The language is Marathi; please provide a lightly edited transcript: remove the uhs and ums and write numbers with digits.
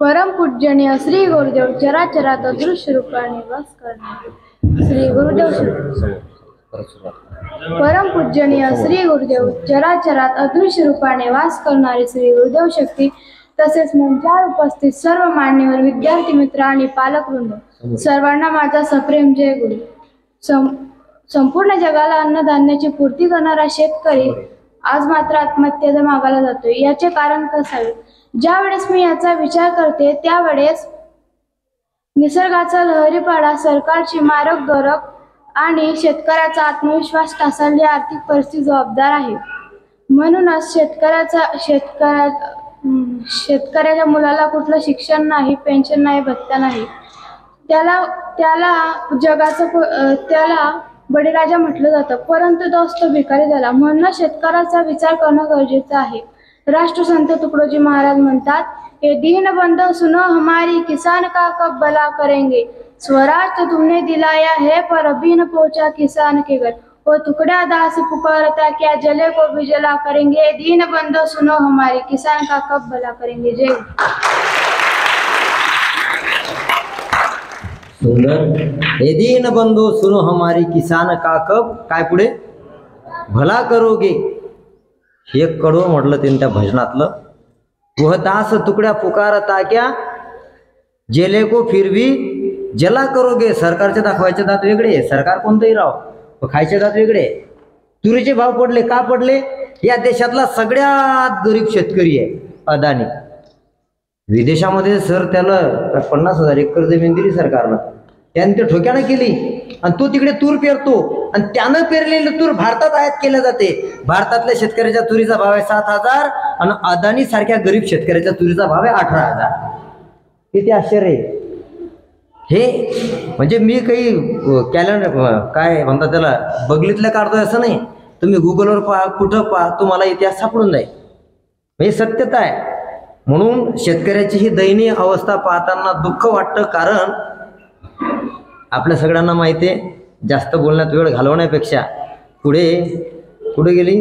परम पूजनीय श्री गुरुदेव चराचरात अदृश्य रूपाने वास करणारे श्री गुरुदेव परम पूजनीय श्री गुरुदेव चराचरात अदृश्य रूपाने वास करणारे श्री गुरुदेव शक्ती तसेच मंचावर उपस्थित सर्व मान्यवर विद्यार्थी मित्र आणि पालक वृंद सर्वांना माझा सप्रेम जय गुरु। संपूर्ण जगाला अन्नधान्याची पूर्ती करणारा शेतकरी आज मात्र आत्महत्येच्या मागाला जातोय। याचे कारण कसावे? ज्या वेळेस मी याचा विचार करते त्यावेळेस निसर्गाचा लहरीपाडा, सरकारची मारक गरज आणि शेतकऱ्याचा आत्मविश्वास ढासळलेली आर्थिक परिस्थिती जबाबदार आहे। म्हणूनच शेतकऱ्याच्या मुलाला कुठलं शिक्षण नाही, पेन्शन नाही, भत्ता नाही, त्याला बळीराजा म्हटलं जातं, परंतु दोस्त भिकारी झाला। म्हणून शेतकऱ्याचा विचार करणं गरजेचं आहे। राष्ट्रसंत तुकडोजी महाराज म्हणतात, ये दीन बंधु सुनो हमारी, किसान का कब भला करेंगे, स्वराज तो तुमने दिलाया है पर अभी न पहुंचा किसान के घर, वो टुकड़ा दास पुकारता क्या जले को भी जला करेंगे, ये दीन बंधु सुनो हमारी, किसान का कब भला करेंगे। जय सुंदर। ये दीन बंधु सुनो हमारी, किसान का कब काय पुढे भला करोगे, एक कडवं म्हटलं त्यांनी त्या भजनातलं। वह दास तुकड्या पुकारता क्या जेले को फिर भी जला करोगे। सरकारचे दाखवायचे दात वेगळे, सरकार कोणतंही राव, खायचे दात वेगळे। तुरीचे भाव पडले का पडले? या देशातला सगळ्यात गरीब शेतकरी आहे अदानी। विदेशामध्ये सर त्याला 50,000 एकर जमीन दिली सरकारनं, त्याने ते ठोक्यानं केली आणि तो तिकडे तूर पेरतो आणि त्यानं पेरलेलं तूर भारतात आयात केलं जाते। भारतातल्या शेतकऱ्याच्या तुरीचा भाव आहे 7,000 आणि अदानी सारख्या गरीब शेतकऱ्याच्या तुरीचा भाव आहे 18,000। किती आश्चर्य आहे हे। म्हणजे मी काही कॅलेंडर काय म्हणतात त्याला बगलीतलं काढतोय असं नाही, तुम्ही गुगलवर पहा, कुठं पहा, तुम्हाला इतिहास सापडून जाईल। म्हणजे सत्यता आहे। म्हणून शेतकऱ्याची ही दयनीय अवस्था पाहताना दुःख वाटतं, कारण आपल्या सगळ्यांना माहिती आहे जास्त बोलण्यात वेळ घालवण्यापेक्षा पुढे गेली